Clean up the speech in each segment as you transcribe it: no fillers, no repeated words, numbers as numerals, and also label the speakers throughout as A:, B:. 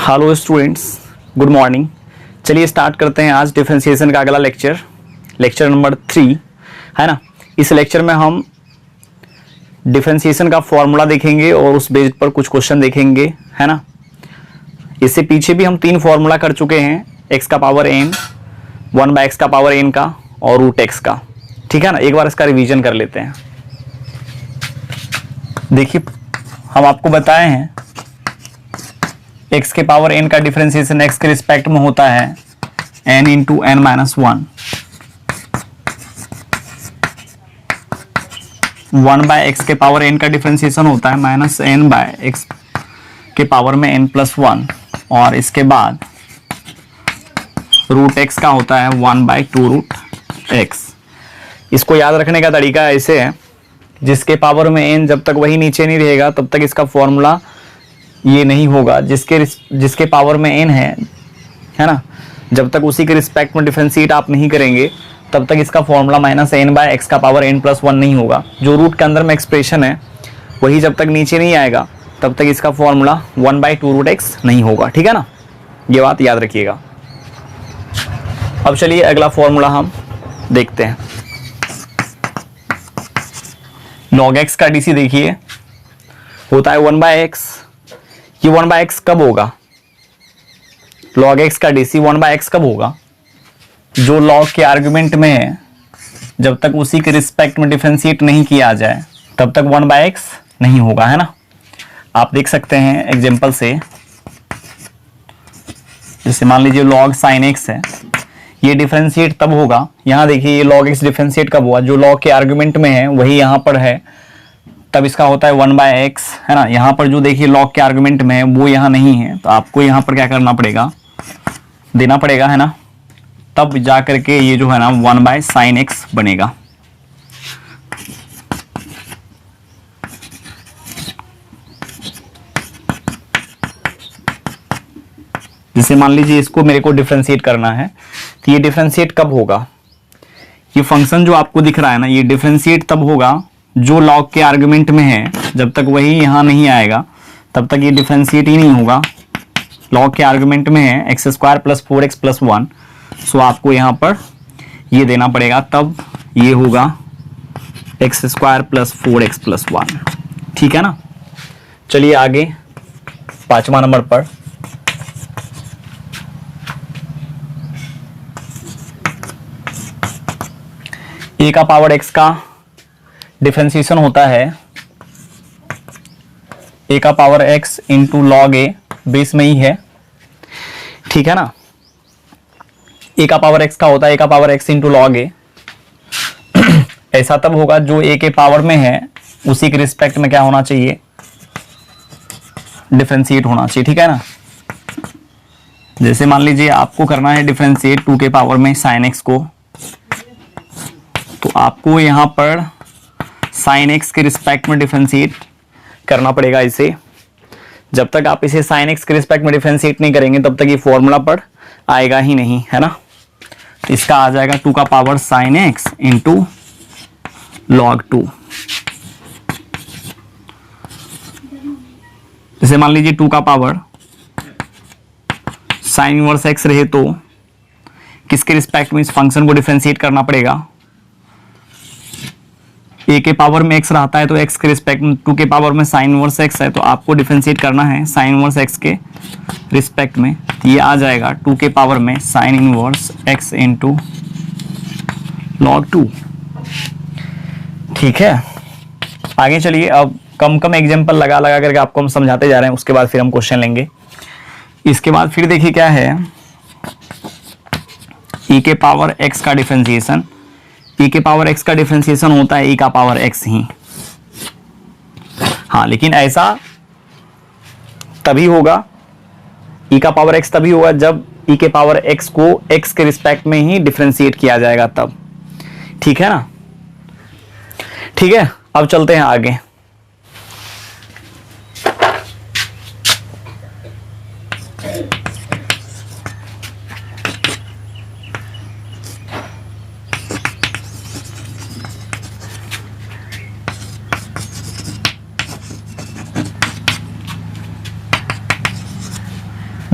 A: Hello students, good morning. चलिए start करते हैं आज डिफरेंशिएशन का अगला लेक्चर नंबर 3 है ना। इस लेक्चर में हम डिफरेंशिएशन का फॉर्मूला देखेंगे और उस बेस पर कुछ क्वेश्चन देखेंगे, है ना। इससे पीछे भी हम 3 फॉर्मूला कर चुके हैं, x का पावर n, 1/x का पावर n का और रूट x का। ठीक है ना, एक बार इसका रिवीजन कर लेते हैं। देखिए, हम आपको बताए हैं x के पावर n का डिफरेंशिएशन x के रिस्पेक्ट में होता है n into n minus 1, 1/x के पावर n का डिफरेंशिएशन होता है माइनस n/x के पावर में n प्लस 1, और इसके बाद रूट x का होता है 1/2 रूट x। इसको याद रखने का तरीका ऐसे है, जिसके पावर में n जब तक वही नीचे नहीं रहेगा तब तक इसका फॉर्मूला ये नहीं होगा। जिसके पावर में n है ना, जब तक उसी के रिस्पेक्ट में डिफरेंशिएट आप नहीं करेंगे तब तक इसका फॉर्मूला माइनस n/x का पावर n प्लस 1 नहीं होगा। जो रूट के अंदर में एक्सप्रेशन है वही जब तक नीचे नहीं आएगा तब तक इसका फॉर्मूला 1/2 रूट x नहीं होगा। ठीक है ना, ये बात याद रखिएगा। अब चलिए अगला फॉर्मूला हम देखते हैं। log x का डीसी देखिए होता है 1/x। ये 1/x कब होगा? log x का डीसी 1/x कब होगा? जो log के आर्गुमेंट में है, जब तक उसी के रिस्पेक्ट में डिफरेंशिएट नहीं किया जाए तब तक 1/x नहीं होगा, है ना। आप देख सकते हैं एग्जांपल से, जैसे मान लीजिए log sin x है, ये डिफरेंशिएट तब होगा। यहाँ देखिए ये log x डिफरेंशिएट कब हुआ? जो log के आर्गुमेंट में है वही यहाँ पर है, तब इसका होता है 1/x, है ना। यहाँ पर जो देखिए log के आर्गुमेंट में है वो यहाँ नहीं है, तो आपको यहाँ पर क्या करना पड़ेगा, देना पड़ेगा, है ना। तब जा करके ये जो है ना 1/sin x बनेगा। जैसे मान लीजिए इसको मेरे को डिफरेंशिएट करना है, तो ये डिफरेंशिएट कब होगा? ये फंक्शन जो आपको दिख रहा है ना, ये डिफरेंशिएट तब होगा जो log के आर्गुमेंट में है, जब तक वही यहाँ नहीं आएगा तब तक ये डिफरेंशिएट ही नहीं होगा। log के आर्गुमेंट में है x² + 4x + 1, सो आपको यहाँ पर ये देना पड़ेगा, तब ये होगा x² + 4x + 1। ठीक है ना। चलिए आगे 5वां नंबर पर a का पावर x का डिफरेंशिएशन होता है a का power x into log a, base में ही है। ठीक है ना, a का पावर x का होता है a का power x into log a। ऐसा तब होगा जो a के पावर में है उसी के रिस्पेक्ट में क्या होना चाहिए, डिफरेंशिएट होना चाहिए। ठीक है ना। जैसे मान लीजिए आपको करना है डिफरेंशिएट 2 के पावर में sin x को, तो आपको यहाँ पर sin x के रिस्पेक्ट में डिफरेंशिएट करना पड़ेगा इसे। जब तक आप इसे sin x के रिस्पेक्ट में डिफरेंशिएट नहीं करेंगे तब तक ये फॉर्मूला पर आएगा ही नहीं, है ना। तो इसका आ जाएगा 2 का power sin x into log 2। जैसे मान लीजिए 2 का पावर sin इनवर्स x रहे तो किसके रिस्पेक्ट में इस फंक्शन को डिफरेंशिएट करना पड़ेगा? a के पावर में x रहता है तो x के रिस्पेक्ट में, 2 के पावर में sin इनवर्स x है तो आपको डिफरेंशिएट करना है sin इनवर्स x के रिस्पेक्ट में। ये आ जाएगा 2 के पावर में sin inverse x into log 2। ठीक है, आगे चलिए। अब कम एग्जांपल लगा करके आपको हम समझाते जा रहे हैं, उसके बाद फिर हम क्वेश्चन लेंगे। इसके बाद फिर देखिए क्या है, e के पावर x का डिफरेंशिएशन, e के पावर x का डिफरेंशिएशन होता है e का पावर x ही। हाँ, लेकिन ऐसा तभी होगा, e का पावर x तभी होगा जब e के पावर x को x के रिस्पेक्ट में ही डिफरेंशिएट किया जाएगा तब। ठीक है ना। ठीक है, अब चलते हैं आगे।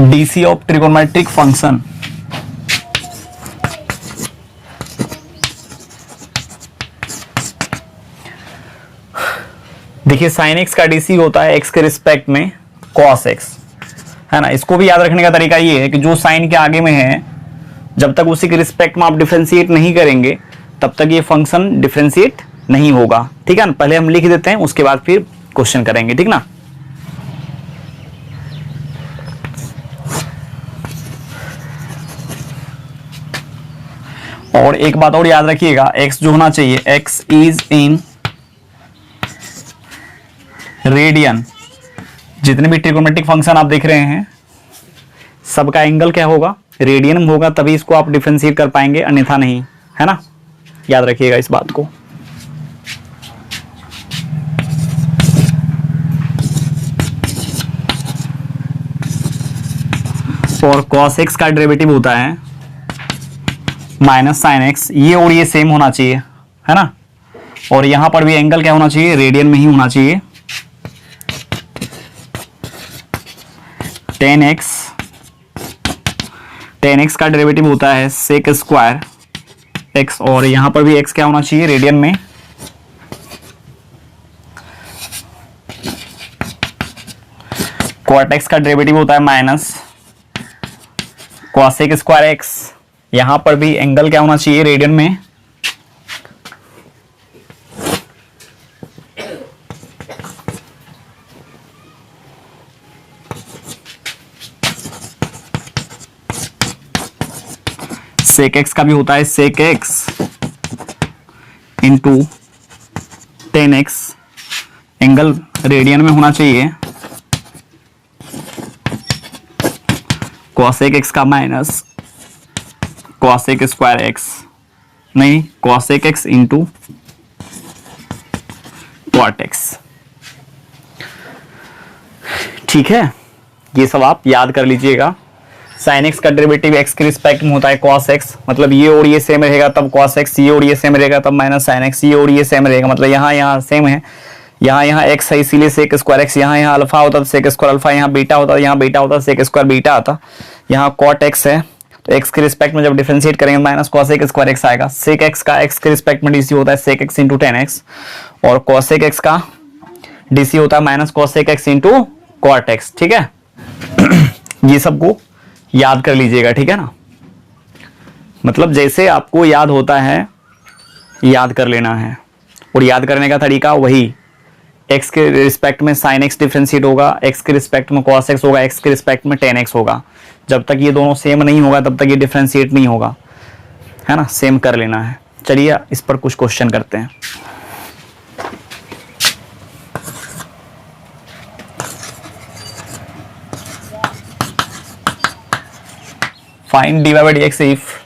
A: DC of trigonometric function. देखिए साइन एक्स का डीसी होता है एक्स के रिस्पेक्ट में कॉस एक्स, है ना। इसको भी याद रखने का तरीका ये है कि जो साइन के आगे में है, जब तक उसी के रिस्पेक्ट में आप डिफरेंशिएट नहीं करेंगे तब तक ये फंक्शन डिफरेंशिएट नहीं होगा, ठीक है ना। पहले हम लिख देते हैं, उसके बाद फिर क्वेश्चन करेंगे, ठीक ना। और एक बात और याद रखिएगा, x जो होना चाहिए x इज इन रेडियन। जितने भी ट्रिगोनोमेट्रिक फंक्शन आप देख रहे हैं सबका एंगल क्या होगा, रेडियन में होगा, तभी इसको आप डिफरेंशिएट कर पाएंगे, अन्यथा नहीं, है ना। याद रखिएगा इस बात को। और cos x का डेरिवेटिव होता है माइनस साइन एक्स, ये और ये सेम होना चाहिए, है ना। और यहां पर भी एंगल क्या होना चाहिए, रेडियन में ही होना चाहिए। टेन एक्स का डेरिवेटिव होता है सेक स्क्वायर एक्स, और यहां पर भी एक्स क्या होना चाहिए, रेडियन में। कॉट एक्स का डेरिवेटिव होता है माइनस कॉसेक स्क्वायर एक्स, यहां पर भी एंगल क्या होना चाहिए, रेडियन में। सेक एक्स का भी होता है sec x into tan x, angle radian में होना चाहिए। कॉसेक एक्स का माइनस कॉसेक स्क्वायर एक्स, नहीं cosec x into cot x, ठीक है। ये सब आप याद कर लीजिएगा। साइन एक्स का डेरिवेटिव एक्स के रिस्पेक्ट में होता है कॉस एक्स, मतलब ये और ये सेम रहेगा तब कॉस एक्स, ये और ये सेम रहेगा तब माइनस साइन एक्स, ये और ये सेम रहेगा, मतलब यहाँ सेम है, यहाँ एक्स है इसीलिए सेक स्क्वायर एक्स, यहाँ अल्फा होता तो सेक स्क्वायर अल्फा, यहाँ बीटा होता, यहाँ बीटा होता सेक स्क्वायर बीटा आता, यहाँ कॉट एक्स है तो एक्स के रिस्पेक्ट में जब डिफरेंशिएट करेंगे माइनस कॉसेक स्क्वायर एक्स आएगा। सेक एक्स का एक्स के रिस्पेक्ट में डीसी होता है sec x into tan x, और कॉसेक एक्स का डीसी होता है minus cosec x into cot x, ठीक है। ये सबको याद कर लीजिएगा, ठीक है ना। मतलब जैसे आपको याद होता है याद कर लेना है, और याद करने का तरीका वही, x के रिस्पेक्ट में sin x डिफरेंशिएट होगा, x के रिस्पेक्ट में cos x होगा, x के रिस्पेक्ट में tan x होगा। जब तक ये दोनों सेम नहीं होगा तब तक ये डिफरेंशिएट नहीं होगा, है ना। सेम कर लेना है। चलिए इस पर कुछ क्वेश्चन करते हैं। Find dy by dx if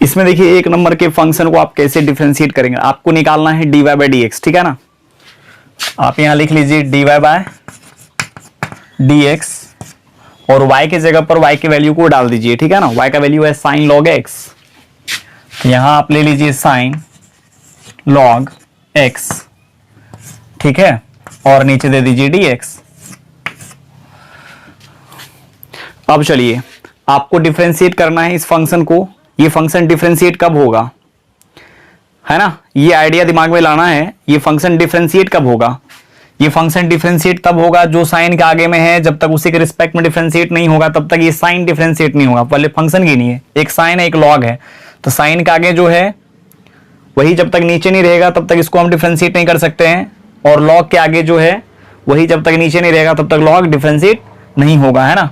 A: इसमें देखिए एक नंबर के फंक्शन को आप कैसे डिफरेंशिएट करेंगे, आपको निकालना है dy by dx, ठीक है ना। आप यहां लिख लीजिए dy by dx, और y के जगह पर y के वैल्यू को डाल दीजिए, ठीक है ना। y का वैल्यू है साइन लॉग x, यहां आप ले लीजिए साइन लॉग एक्स, ठीक है, और नीचे दे दीजिए dx। अब चलिए आपको डिफरेंशिएट करना है इस फंक्शन को। ये फंक्शन डिफरेंशिएट कब होगा, है ना, ये आइडिया दिमाग में लाना है। ये फंक्शन डिफरेंशिएट कब होगा, ये फंक्शन डिफरेंशिएट तब होगा जो साइन के आगे में है। जब तक उसी के रिस्पेक्ट में डिफरेंशिएट नहीं होगा तब तक ये साइन डिफरेंशिएट नहीं होगा। पहले फंक्शन की नहीं है, एक साइन है एक लॉग है, तो साइन के आगे जो है वही जब तक नीचे नहीं रहेगा तब तक इसको हम डिफरेंशिएट नहीं कर सकते हैं, और लॉग के आगे जो है वही जब तक नीचे नहीं रहेगा तब तक लॉग डिफरेंशिएट नहीं होगा, है ना।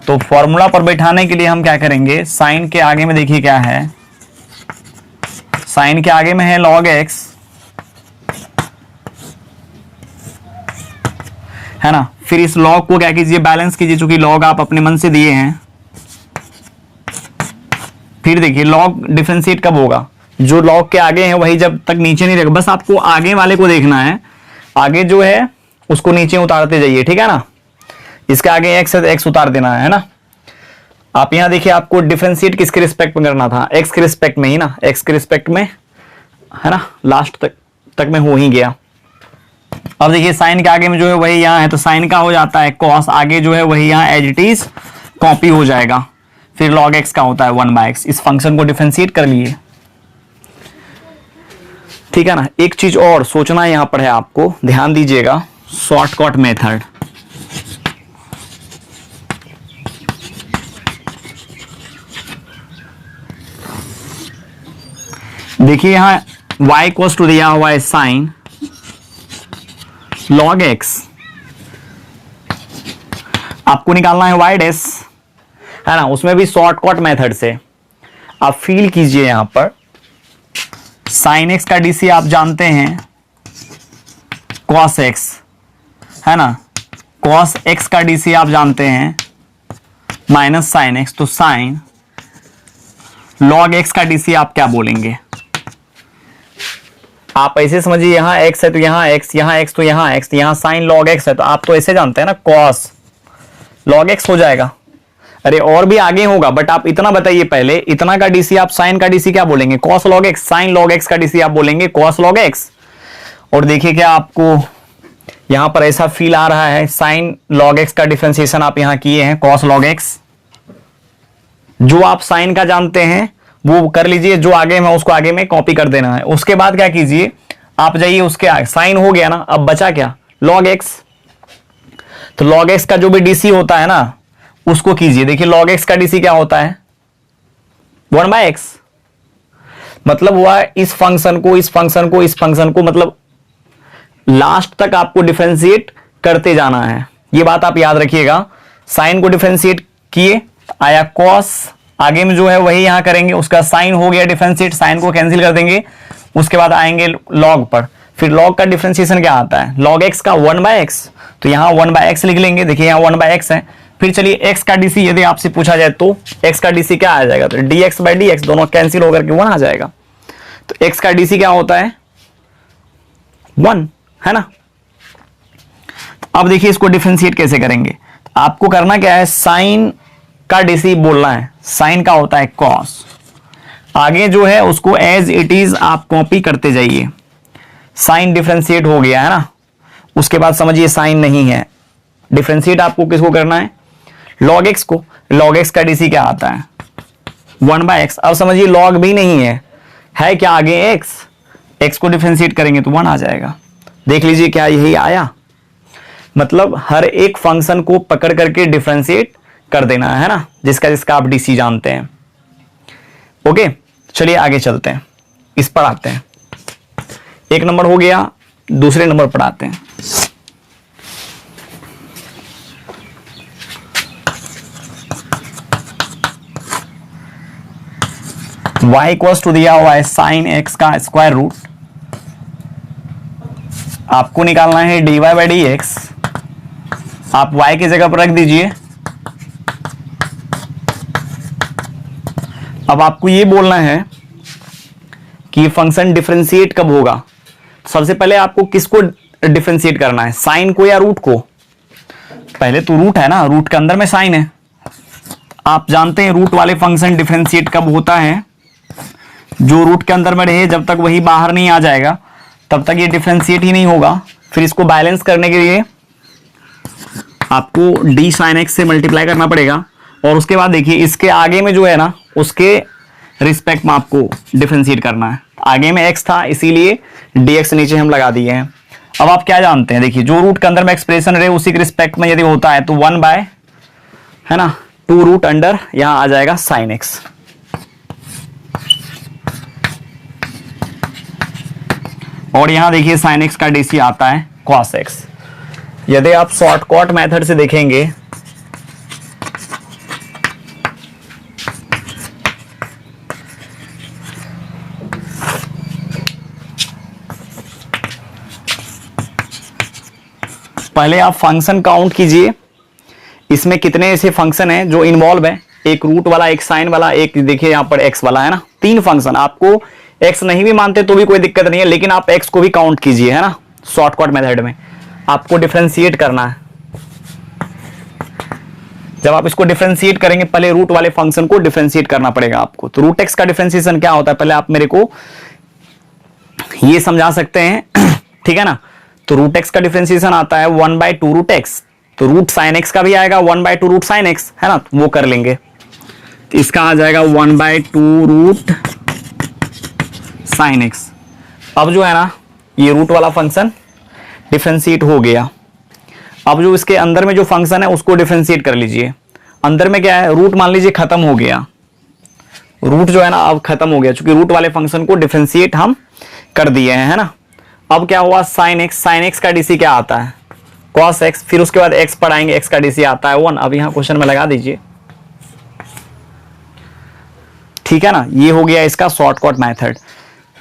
A: तो फॉर्मूला पर बैठाने के लिए हम क्या करेंगे, साइन के आगे में देखिए क्या है, साइन के आगे में है log x, है ना। फिर इस log को क्या कीजिए, बैलेंस कीजिए, चूंकि log आप अपने मन से दिए हैं। फिर देखिए log डिफरेंशिएट कब होगा, जो log के आगे है वही जब तक नीचे नहीं रहेगा। बस आपको आगे वाले को देखना है, आगे जो है उसको नीचे उतारते जाइए, ठीक है ना। इसके आगे x है तो x उतार देना है ना। आप यहां देखिए आपको डिफरेंशिएट किसके रिस्पेक्ट में करना था, x के रिस्पेक्ट में ही ना, x के रिस्पेक्ट में, है ना। लास्ट तक में हो ही गया। अब देखिए साइन के आगे में जो है वही यहाँ है, तो साइन का हो जाता है cos, आगे जो है वही यहाँ एज इट इज कॉपी हो जाएगा। फिर log x का होता है 1/x। इस फंक्शन को डिफरेंशिएट कर लिए, ठीक है ना। एक चीज और सोचना यहां पर है आपको, ध्यान दीजिएगा, शॉर्टकट मेथड। देखिए यहां y इक्वल्स टू दिया हुआ है साइन log x, आपको निकालना है y डैश, है ना। उसमें भी शॉर्टकट मेथड से आप फील कीजिए। यहां पर साइन x का डीसी आप जानते हैं cos x, है ना। cos x का डीसी आप जानते हैं माइनस साइन x, तो साइन log x का डीसी आप क्या बोलेंगे। आप ऐसे समझिए, यहां x है तो यहां x, यहां x तो यहां x, यहां साइन log x है, तो आप तो ऐसे जानते हैं ना cos log x हो जाएगा। अरे और भी आगे होगा, बट आप इतना बताइए पहले, इतना का डीसी आप साइन का डीसी क्या बोलेंगे, cos log x। Sine log x का डीसी आप बोलेंगे cos log x। और देखिए क्या आपको यहां पर ऐसा फील आ रहा है, साइन log x का डिफरेंशिएशन आप यहां किए हैं cos log x। जो आप साइन का जानते हैं वो कर लीजिए, जो आगे में उसको आगे में कॉपी कर देना है। उसके बाद क्या कीजिए, आप जाइए उसके आगे, साइन हो गया ना, अब बचा क्या log x। तो log x का जो भी डीसी होता है ना उसको कीजिए। देखिए log x का डीसी क्या होता है 1/x। मतलब हुआ इस फंक्शन को, इस फंक्शन को, इस फंक्शन को, मतलब लास्ट तक आपको डिफरेंशिएट करते जाना है। ये बात आप याद रखिएगा। साइन को डिफरेंशिएट किए, आया cos, आगे में जो है वही यहां करेंगे, उसका साइन हो गया डिफरेंशिएट, साइन को कैंसिल कर देंगे। उसके बाद आएंगे log पर, फिर log का डिफरेंशिएशन क्या आता है log x का 1/x, तो यहां 1/x लिख लेंगे। देखिए यहां 1/x है। फिर चलिए x का डीसी यदि आपसे पूछा जाए तो x का डीसी क्या आ जाएगा, तो dx/dx दोनों कैंसिल होकर के 1 आ जाएगा। तो x का डीसी क्या होता है 1, है ना। अब देखिए इसको डिफरेंशिएट कैसे करेंगे, आपको करना क्या है, साइन का डीसी बोलना है। साइन का होता है cos, आगे जो है उसको एज इट इज आप कॉपी करते जाइए। साइन डिफरेंशिएट हो गया है ना। उसके बाद समझिए साइन नहीं है, डिफरेंशिएट आपको किसको करना है log x को। log x का डीसी क्या आता है 1/x। अब समझिए log भी नहीं है क्या आगे x को डिफरेंशिएट करेंगे तो 1 आ जाएगा। देख लीजिए क्या यही आया। मतलब हर एक फंक्शन को पकड़ करके डिफरेंशिएट कर देना है ना, जिसका जिसका आप डीसी जानते हैं। ओके चलिए आगे चलते हैं, इस पर आते हैं। एक नंबर हो गया, दूसरे नंबर पर आते हैं। y इक्वल्स टू दिया हुआ है साइन x का स्क्वायर रूट, आपको निकालना है dy/dx। आप y की जगह पर रख दीजिए। अब आपको ये बोलना है कि फंक्शन डिफरेंशिएट कब होगा। सबसे पहले आपको किसको डिफरेंशिएट करना है, साइन को या रूट को। पहले तो रूट है ना, रूट के अंदर में साइन है। आप जानते हैं रूट वाले फंक्शन डिफरेंशिएट कब होता है, जो रूट के अंदर में रहे जब तक वही बाहर नहीं आ जाएगा तब तक ये डिफरेंशिएट ही नहीं होगा। फिर इसको बैलेंस करने के लिए आपको डी साइन एक्स से मल्टीप्लाई करना पड़ेगा, और उसके बाद देखिए इसके आगे में जो है ना उसके रिस्पेक्ट में आपको डिफरेंशिएट करना है। आगे में x था इसीलिए dx नीचे हम लगा दिए हैं। अब आप क्या जानते हैं, देखिए जो रूट के अंदर में एक्सप्रेशन रहे उसी के रिस्पेक्ट में यदि होता है तो 1 बाय है ना 2 रूट अंडर यहां आ जाएगा साइन एक्स। और यहां देखिए साइन एक्स का डीसी आता है कॉस एक्स। यदि आप शॉर्टकट मेथड से देखेंगे पहले आप फंक्शन काउंट कीजिए, इसमें कितने ऐसे फंक्शन हैं जो इन्वॉल्व है, एक रूट वाला, एक साइन वाला, एक देखिए यहां पर एक्स वाला है ना, 3 फंक्शन। आपको एक्स नहीं भी मानते तो भी कोई दिक्कत नहीं है, लेकिन आप एक्स को भी काउंट कीजिए है ना। शॉर्टकट मेथड में आपको डिफरेंशिएट करना है। जब आप इसको डिफरेंशिएट करेंगे पहले रूट वाले फंक्शन को डिफरेंशिएट करना पड़ेगा आपको। तो रूट एक्स का डिफरेंशिएशन क्या होता है पहले आप मेरे को ये समझा सकते हैं ठीक है ना। तो रूट एक्स का डिफरेंशिएशन आता है 1 बाय 2 रूट एक्स। तो रूट साइन एक्स का भी आएगा 1 बाय 2 रूट साइन एक्स है ना, वो कर लेंगे। तो इसका आ जाएगा 1 बाय 2 रूट साइन एक्स। अब जो है ना ये रूट वाला फंक्शन डिफरेंशिएट हो गया। अब जो इसके अंदर में जो फंक्शन है उसको डिफरेंशिएट कर लीजिए। अंदर में क्या है, रूट मान लीजिए खत्म हो गया, रूट जो है ना अब खत्म हो गया, क्योंकि रूट वाले फंक्शन को डिफरेंशिएट हम कर दिए हैं है ना। अब क्या हुआ, साइन एक्स का डीसी क्या आता है कॉस एक्स, फिर उसके बाद एक्स पढ़ाएंगे, एक्स का डीसी आता है 1। अब यहां क्वेश्चन में लगा दीजिए, ठीक है ना। ये हो गया इसका शॉर्टकट मेथड।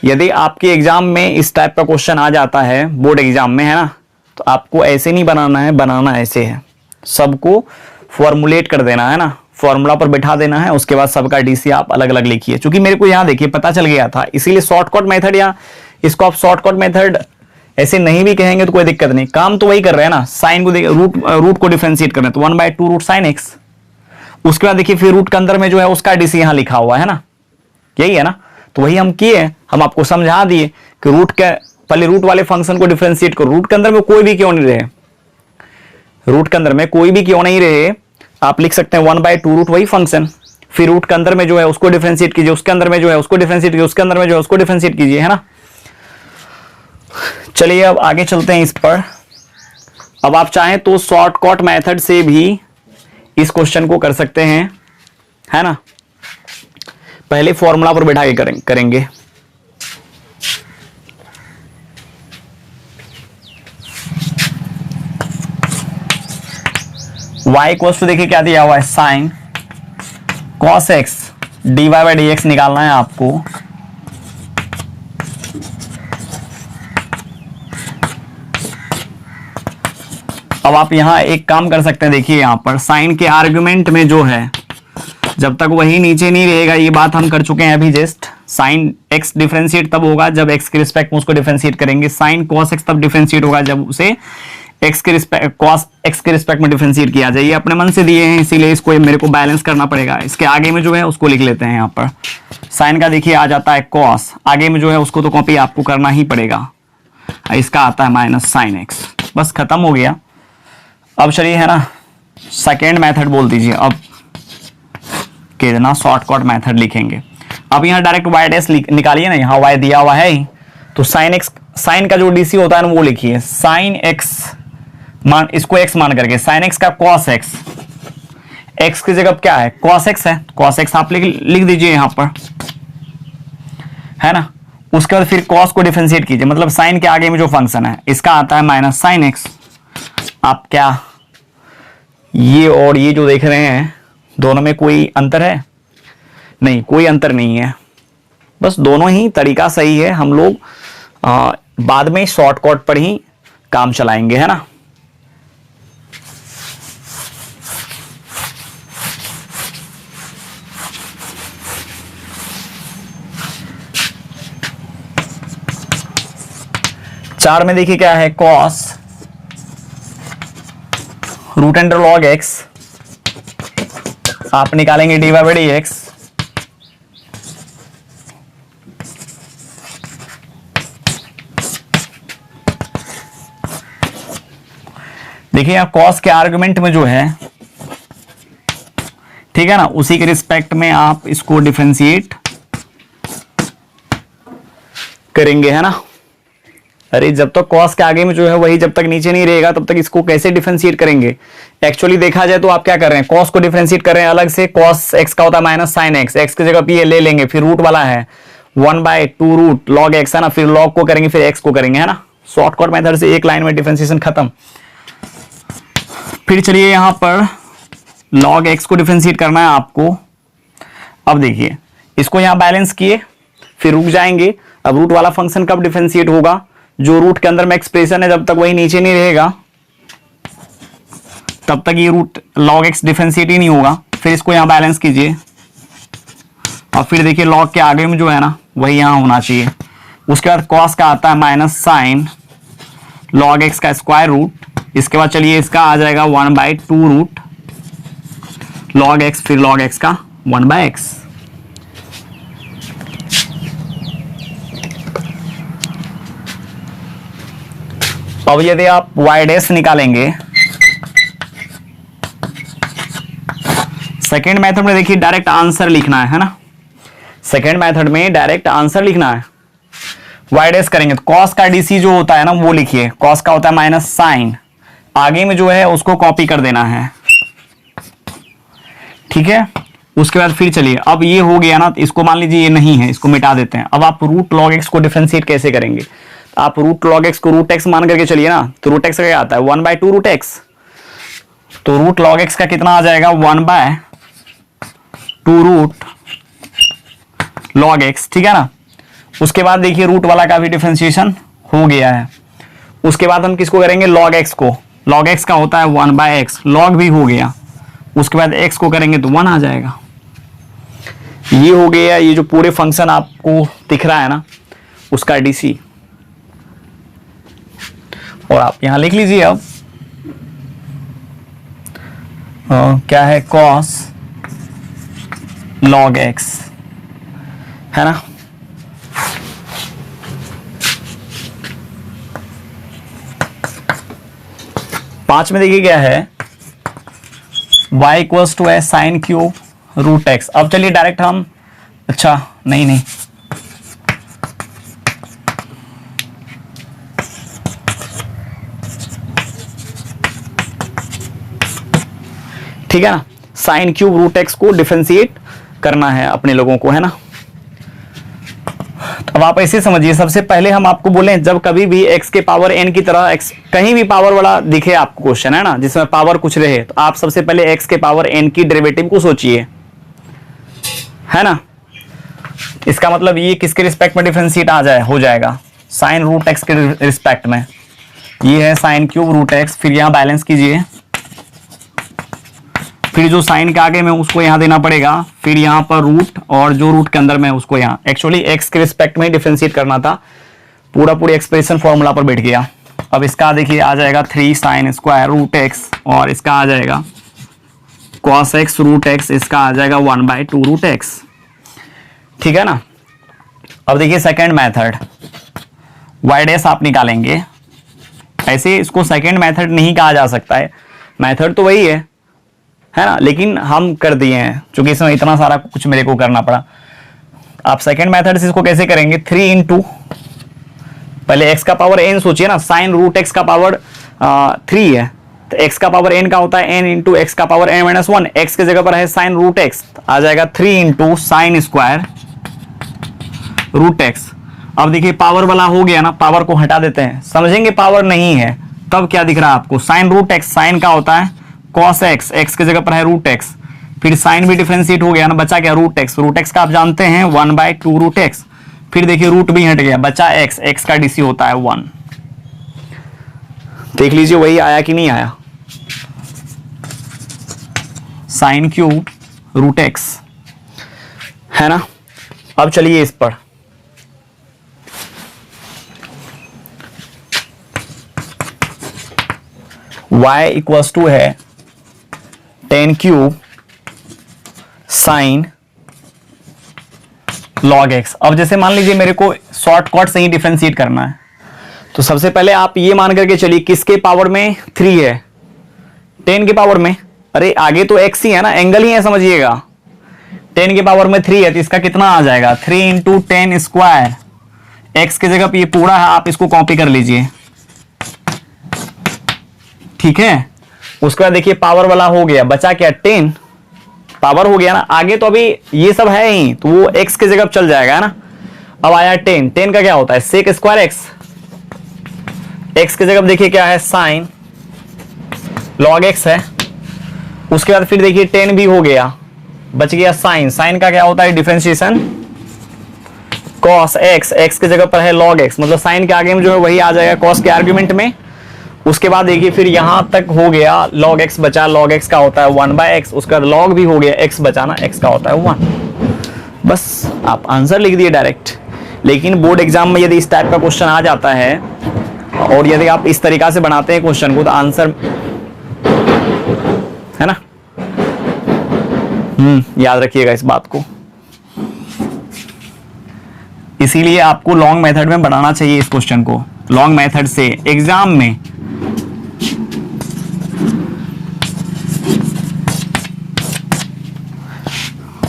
A: यदि आपके एग्जाम में इस टाइप का क्वेश्चन आ जाता है बोर्ड एग्जाम में है ना, तो आपको ऐसे नहीं बनाना है, बनाना ऐसे है, सबको फॉर्मुलेट कर देना है ना, फॉर्मूला पर बैठा देना है, उसके बाद सबका डीसी आप अलग अलग लिखिए। क्योंकि मेरे को यहाँ देखिए पता चल गया था, इसीलिए शॉर्टकट मेथड, या इसको आप शॉर्टकट मेथड ऐसे नहीं भी कहेंगे तो कोई दिक्कत नहीं, काम तो वही कर रहे हैं ना। साइन को देखिए रूट को डिफरेंशिएट कर रहे हैं, तो 1 बाय 2 रूट साइन एक्स। उसके बाद देखिए फिर रूट के अंदर में जो है उसका डीसी यहाँ लिखा हुआ है ना, यही है ना। तो वही हम किए, हम आपको समझा दिए कि रूट के पहले रूट वाले फंक्शन को डिफरेंशिएट करो। रूट के अंदर में कोई भी क्यों नहीं रहे, रूट के अंदर में कोई भी क्यों नहीं रहे, आप लिख सकते हैं 1 बाय 2 रूट वही फंक्शन, फिर रूट के अंदर में जो है उसको डिफरेंशिएट कीजिए, उसके अंदर में जो है उसको डिफरेंशिएट कीजिए, उसके अंदर में जो है उसको डिफरेंशिएट कीजिए है ना। चलिए अब आगे चलते हैं इस पर। अब आप चाहें तो शॉर्टकट मेथड से भी इस क्वेश्चन को कर सकते हैं है ना। पहले फॉर्मूला पर बैठा के करेंगे। y इक्वल्स टू देखिए क्या दिया हुआ है, sign cos x dy by D x निकालना है आपको। अब आप यहां एक काम कर सकते हैं, देखिए यहां पर साइन के आर्गुमेंट में जो है जब तक वही नीचे नहीं रहेगा, ये बात हम कर चुके हैं अभी जस्ट। साइन एक्स डिफरेंशिएट तब होगा जब एक्स के रिस्पेक्ट में उसको डिफरेंशिएट करेंगे, साइन कॉस एक्स तब डिफरेंशिएट होगा जब उसे एक्स के रिस्पेक्ट कॉस एक्स के रिस्पेक्ट में डिफरेंशिएट किया जाए। ये अपने मन से दिए हैं इसीलिए इसको मेरे को बैलेंस करना पड़ेगा। इसके आगे में जो है उसको लिख लेते हैं यहाँ पर, साइन का देखिए आ जाता है कॉस, आगे में जो है उसको तो कॉपी आपको करना ही पड़ेगा, इसका आता है माइनस साइन एक्स। बस खत्म हो गया। अब चलिए है ना सेकेंड मेथड बोल दीजिए। अब कितना शॉर्टकट मेथड लिखेंगे। अब यहाँ डायरेक्ट वाई डैश निकालिए ना, यहाँ वाई दिया हुआ है ही, तो साइन एक्स, साइन का जो डीसी होता है ना वो लिखिए, साइन एक्स मान, इसको एक्स मान करके साइन एक्स का कॉस एक्स, एक्स की जगह क्या है कॉस एक्स है, कॉस एक्स आप लिख दीजिए यहाँ पर है ना। उसके बाद फिर कॉस को डिफरेंशिएट कीजिए, मतलब साइन के आगे में जो फंक्शन है इसका आता है माइनस साइन एक्स। आप क्या ये और ये जो देख रहे हैं दोनों में कोई अंतर है? नहीं, कोई अंतर नहीं है, बस दोनों ही तरीका सही है। हम लोग बाद में शॉर्टकट पर ही काम चलाएंगे है ना। चार में देखिए क्या है, cos root under log x, आप निकालेंगे d y by D x, देखिए यहाँ कॉस के आर्गुमेंट में जो है, ठीक है ना, उसी के रिस्पेक्ट में आप इसको डिफरेंशिएट करेंगे, है ना। अरे जब तक कॉस के आगे में जो है वही जब तक नीचे नहीं रहेगा तब तक इसको कैसे डिफरेंशिएट करेंगे। एक्चुअली देखा जाए तो आप क्या कर रहे हैं, कॉस को डिफरेंशिएट कर रहे हैं अलग से। कॉस एक्स का होता है माइनस साइन एक्स, एक्स की जगह पे ये ले लेंगे, फिर रूट वाला है 1/2 रूट लॉग एक्स, है ना, फिर लॉग को करेंगे फिर एक्स को करेंगे, है ना। शॉर्टकट मेथड से एक लाइन में डिफरेंशिएशन खत्म। फिर चलिए यहां पर लॉग एक्स को डिफरेंशिएट करना है आपको। अब देखिए इसको यहां बैलेंस किए, फिर रुक जाएंगे। अब रूट वाला फंक्शन कब डिफरेंशिएट होगा, जो रूट के अंदर में एक्सप्रेशन है जब तक वही नीचे नहीं रहेगा तब तक ये रूट लॉग एक्स डिफरेंशिएट ही नहीं होगा। फिर इसको यहां बैलेंस कीजिए और फिर देखिए लॉग के आगे में जो है ना वही यहां होना चाहिए। उसके बाद कॉस का आता है माइनस साइन लॉग एक्स का स्क्वायर रूट। इसके बाद चलिए इसका आ जाएगा 1/2 रूट लॉग एक्स, फिर लॉग एक्स का 1/x। अब यदि आप y डैश निकालेंगे सेकेंड मेथड में, देखिए डायरेक्ट आंसर लिखना है ना। सेकेंड मेथड में डायरेक्ट आंसर लिखना है। y डैश करेंगे तो कॉस का डीसी जो होता है ना वो लिखिए। कॉस का होता है माइनस साइन, आगे में जो है उसको कॉपी कर देना है, ठीक है। उसके बाद फिर चलिए अब ये हो गया ना, इसको मान लीजिए ये नहीं है, इसको मिटा देते हैं। अब आप रूट लॉग एक्स को डिफरेंशिएट कैसे करेंगे, आप रूट लॉग एक्स को रूट एक्स मान करके चलिए ना, तो रूट एक्स का क्या आता है 1/2 रूट एक्स। तो रूट लॉग एक्स का कितना आ जाएगा 1/2 रूट लॉग एक्स, ठीक है ना। उसके बाद देखिए रूट वाला का भी डिफरेंशिएशन हो गया है। उसके बाद हम किसको करेंगे लॉग एक्स को, लॉग एक्स का होता है 1/x, लॉग भी हो गया। उसके बाद x को करेंगे तो 1 आ जाएगा। ये हो गया ये जो पूरे फंक्शन आपको दिख रहा है ना उसका डीसी। और आप यहां लिख लीजिए अब क्या है cos log x, है ना। पांच में देखिए क्या है y इक्वल्स टू है साइन क्यूब रूट एक्स। अब चलिए डायरेक्ट हम, अच्छा नहीं ठीक है ना, साइन क्यूब रूट एक्स को डिफरेंशिएट करना है अपने लोगों को, है ना। अब आप ऐसे समझिए, सबसे पहले हम आपको बोले जब कभी भी x के पावर n की तरह x कहीं भी पावर वाला दिखे आपको क्वेश्चन, है ना, जिसमें पावर कुछ रहे, तो आप सबसे पहले x के पावर n की डेरिवेटिव को सोचिए, है ना। इसका मतलब ये किसके रिस्पेक्ट में डिफरेंशिएट हो जाएगा साइन रूट एक्स के रिस्पेक्ट में। ये है साइन क्यूब रूट एक्स, फिर यहां बैलेंस कीजिए, फिर जो साइन के आगे में उसको यहां देना पड़ेगा, फिर यहां पर रूट, और जो रूट के अंदर में उसको यहां, एक्चुअली एक्स के रिस्पेक्ट में डिफरेंशिएट करना था। पूरी एक्सप्रेशन फॉर्मूला पर बैठ गया। अब इसका देखिए आ जाएगा 3 साइन स्क्वायर रूट एक्स, और इसका आ जाएगा कॉस एक्स रूट एक्स, इसका आ जाएगा 1/2 रूट एक्स, ठीक है ना। अब देखिए सेकेंड मेथड y डैश आप निकालेंगे। ऐसे इसको सेकेंड मेथड नहीं कहा जा सकता है, मेथड तो वही है ना, लेकिन हम कर दिए हैं क्योंकि इसमें इतना सारा कुछ मेरे को करना पड़ा। आप सेकेंड मेथड से इसको कैसे करेंगे, 3 इंटू, पहले x का पावर n सोचिए ना, साइन रूट एक्स का पावर 3 है, तो x का पावर n का होता है n इंटू एक्स का पावर n-1, x के जगह पर है साइन रूट एक्स, आ जाएगा 3 into sine square root x. अब देखिए पावर वाला हो गया ना, पावर को हटा देते हैं, समझेंगे पावर नहीं है तब क्या दिख रहा है आपको, साइन रूट एक्स, साइन का होता है कॉस एक्स, एक्स की जगह पर है रूट एक्स, फिर साइन भी डिफरेंशिएट हो गया ना, बचा क्या रूट एक्स, रूट एक्स का आप जानते हैं 1/2 रूट एक्स, फिर देखिए रूट भी हट गया, बचा एक्स, एक्स का डीसी होता है 1। देख लीजिए वही आया कि नहीं आया, साइन क्यूब रूट एक्स, है ना। अब चलिए इस पर y इक्वल्स टू है 10 क्यूब साइन लॉग एक्स। अब जैसे मान लीजिए मेरे को शॉर्टकट से ही डिफरेंशिएट करना है, तो सबसे पहले आप ये मान करके चलिए किसके पावर में 3 है, 10 के पावर में, अरे आगे तो x ही है ना, एंगल ही है समझिएगा। 10 के पावर में 3 है तो इसका कितना आ जाएगा 3 इंटू 10 स्क्वायर। एक्स की जगह पे ये पूरा है, आप इसको कॉपी कर लीजिए, ठीक है। उसके बाद देखिए पावर वाला हो गया, बचा क्या 10, पावर हो गया ना। आगे तो अभी ये सब है ही, तो वो x की जगह चल जाएगा है ना। अब आया 10, 10 का क्या होता है सेक स्क्वायर एक्स। एक्स की जगह देखिए क्या है साइन लॉग एक्स है। उसके बाद फिर देखिए 10 भी हो गया, बच गया साइन। साइन का क्या होता है डिफरेंशिएशन कॉस एक्स। एक्स की जगह पर है लॉग एक्स, मतलब साइन के आगे में जो है वही आ जाएगा कॉस के आर्ग्यूमेंट में। उसके बाद देखिए फिर यहां तक हो गया log x बचा, log x का होता है 1/x। उसके बाद log भी हो गया, x बचाना, x का होता है 1। बस आप आंसर लिख दिए डायरेक्ट। लेकिन बोर्ड एग्जाम में यदि इस टाइप का क्वेश्चन आ जाता है और यदि आप इस तरीका से बनाते हैं क्वेश्चन को तो आंसर है ना। याद रखिएगा इस बात को, इसीलिए आपको लॉन्ग मेथड में बनाना चाहिए इस क्वेश्चन को। लॉन्ग मेथड से एग्जाम में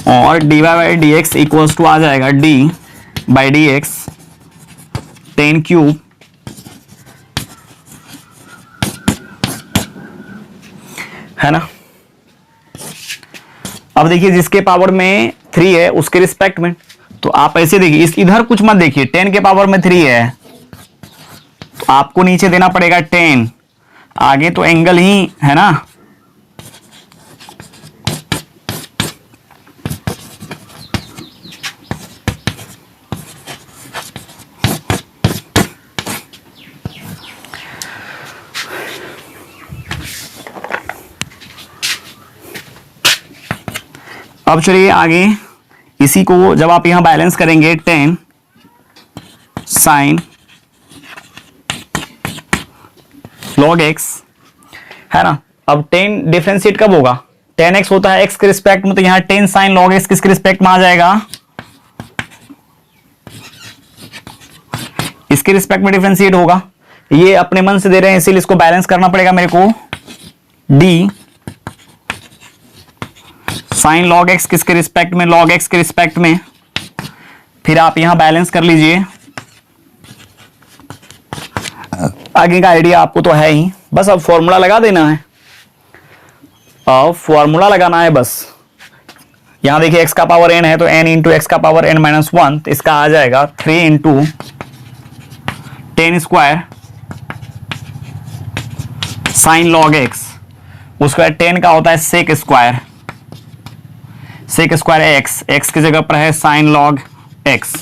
A: और dy by D X equals to आ जाएगा d by D X 10 cube है ना। अब देखिए जिसके पावर में 3 है उसके रिस्पेक्ट में, तो आप ऐसे देखिए, इस इधर कुछ मत देखिए, 10 के पावर में 3 है तो आपको नीचे देना पड़ेगा 10, आगे तो एंगल ही है ना। अब चलिए आगे, इसी को जब आप यहां बैलेंस करेंगे 10 साइन log x है ना। अब 10 डिफरेंशिएट कब होगा, 10x होता है x के रिस्पेक्ट में, तो यहां 10 साइन log x किसके रिस्पेक्ट में आ जाएगा, इसके रिस्पेक्ट में डिफरेंशिएट होगा। ये अपने मन से दे रहे हैं इसीलिए इसको बैलेंस करना पड़ेगा मेरे को। d साइन log x किसके रिस्पेक्ट में, log x के रिस्पेक्ट में। फिर आप यहां बैलेंस कर लीजिए, आगे का आइडिया आपको तो है ही, बस अब फॉर्मूला लगा देना है। अब फॉर्मूला लगाना है बस। यहां देखिए x का पावर n है तो n इंटू एक्स का पावर n माइनस 1, तो इसका आ जाएगा 3 into 10 square sine log x। उसके बाद 10 का होता है sec square, sec square x, x की जगह पर है साइन log x।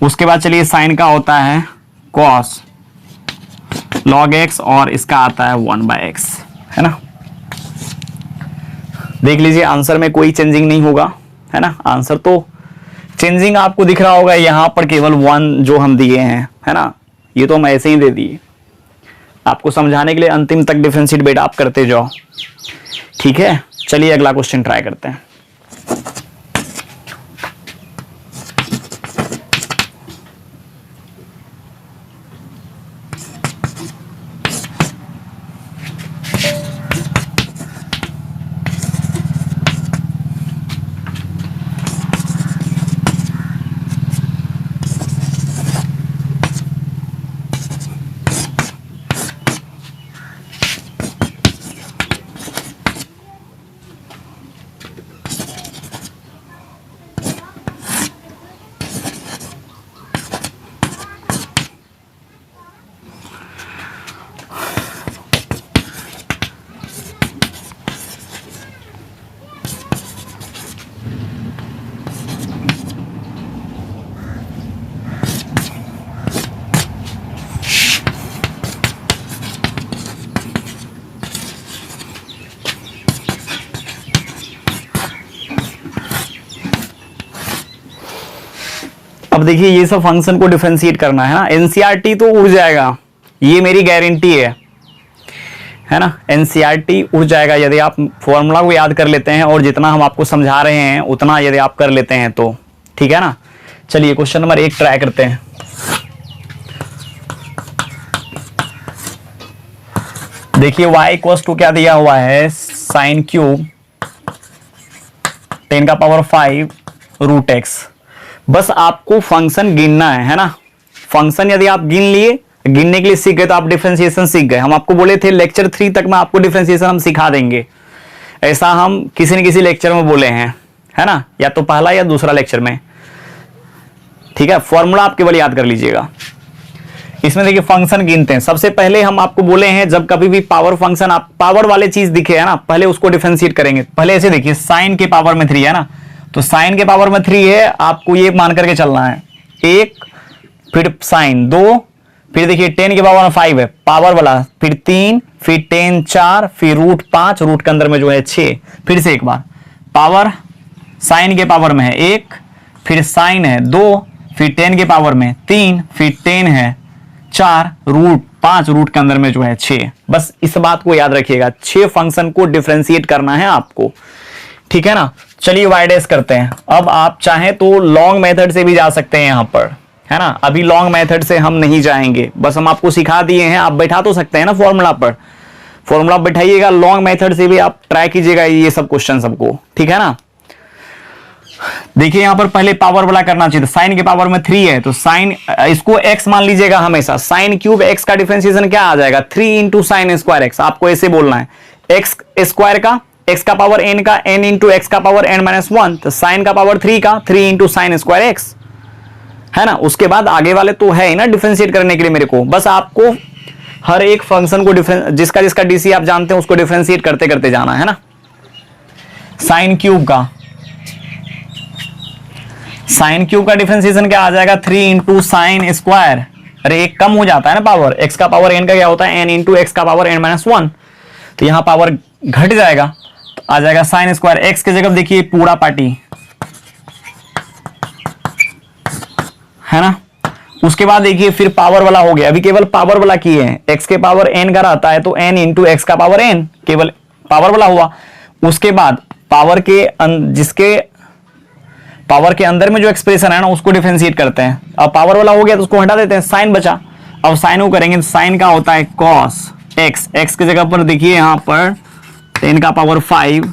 A: उसके बाद चलिए साइन का होता है कॉस log x और इसका आता है 1/x है ना। देख लीजिए आंसर में कोई चेंजिंग नहीं होगा है ना। आंसर तो चेंजिंग आपको दिख रहा होगा यहां पर केवल 1 जो हम दिए हैं है ना, ये तो हम ऐसे ही दे दिए आपको समझाने के लिए। अंतिम तक डिफरेंशिएट बेटा आप करते जाओ, ठीक है। चलिए अगला क्वेश्चन ट्राई करते हैं। अब देखिए ये सब फंक्शन को डिफरेंशिएट करना है ना। एनसीईआरटी तो उड़ जाएगा, ये मेरी गारंटी है ना। एनसीईआरटी उड़ जाएगा यदि आप फॉर्मूला को याद कर लेते हैं और जितना हम आपको समझा रहे हैं उतना यदि आप कर लेते हैं तो ठीक है ना। चलिए क्वेश्चन नंबर 1 ट्राई करते हैं। देखिए y इक्वल्स टू क्या दिया हुआ है, साइन क्यूब 10 का पावर 5 रूट एक्स। बस आपको फंक्शन गिनना है ना। फंक्शन यदि आप गिन लिए, गिनने के लिए सीख गए तो आप डिफरेंशिएशन सीख गए। हम आपको बोले थे लेक्चर 3 तक में आपको डिफरेंशिएशन हम सिखा देंगे, ऐसा हम किसी न किसी लेक्चर में बोले हैं, है ना, या तो पहला या दूसरा लेक्चर में। ठीक है, फॉर्मूला आप केवल याद कर लीजिएगा। इसमें देखिए फंक्शन गिनते हैं। सबसे पहले हम आपको बोले हैं जब कभी भी पावर फंक्शन, आप पावर वाले चीज दिखे है ना, पहले उसको डिफरेंशिएट करेंगे। पहले ऐसे देखिए, साइन के पावर में 3 है ना, तो साइन के पावर में 3 है, आपको ये मान करके चलना है 1, फिर साइन 2, फिर देखिए 10 के पावर में 5 है पावर वाला, फिर 3, फिर 10 4, फिर रूट 5, रूट के अंदर में जो है 6। फिर से एक बार पावर, साइन के पावर में है 1, फिर साइन है 2, फिर 10 के पावर में 3, फिर 10 है 4, रूट 5, रूट के अंदर में जो है 6। बस इस बात को याद रखिएगा, 6 फंक्शन को डिफरेंशिएट करना है आपको, ठीक है ना। चलिए वाई डैश करते हैं। अब आप चाहें तो लॉन्ग मेथड से भी जा सकते हैं यहां पर, है ना। अभी लॉन्ग मेथड से हम नहीं जाएंगे, बस हम आपको सिखा दिए हैं। आप बैठा तो सकते हैं ना फॉर्मूला पर, फॉर्मूला बैठाइएगा। लॉन्ग मेथड से भी आप ट्राई कीजिएगा ये सब क्वेश्चन सबको, ठीक है ना। देखिए यहां पर पहले पावर वाला करना चाहिए, तो साइन के पावर में 3 है तो साइन, इसको x मान लीजिएगा हमेशा। साइन क्यूब x का डिफरेंशिएशन क्या आ जाएगा, 3 इंटू साइन स्क्वायर एक्स। आपको ऐसे बोलना है, x स्क्वायर का, x का पावर n का, n इंटू x का पावर n माइनस 1, तो साइन का पावर 3 का, 3 इंटू साइन स्क्वायर एक्स, है ना। उसके बाद आगे वाले तो है ही ना डिफरेंशिएट करने के लिए मेरे को। बस आपको हर एक फंक्शन को जिसका जिसका डीसी आप जानते हैं उसको डिफरेंशिएट करते करते जाना है ना। साइन क्यूब का, साइन क्यूब का डिफरेंशिएशन क्या आ जाएगा, 3 इंटू साइन स्क्वायर। अरे एक कम हो जाता है ना पावर, x का पावर n का क्या होता है, n इंटू एक्स का पावर n माइनस 1, तो यहां पावर घट जाएगा, तो आ जाएगा साइन स्क्वायर। x की जगह देखिए पूरा पार्टी, है ना। उसके बाद देखिए फिर पावर वाला हो गया, अभी केवल पावर वाला किए हैं। x के पावर n का रहता है तो n इंटू एक्स का पावर n, केवल पावर वाला हुआ। उसके बाद पावर के जिसके पावर के अंदर में जो एक्सप्रेशन है ना उसको डिफरेंशिएट करते हैं। अब पावर वाला हो गया तो उसको हटा देते हैं, साइन बचा। अब साइन को करेंगे, साइन का होता है कॉस एक्स। एक्स की जगह पर देखिए यहां पर 10 का पावर 5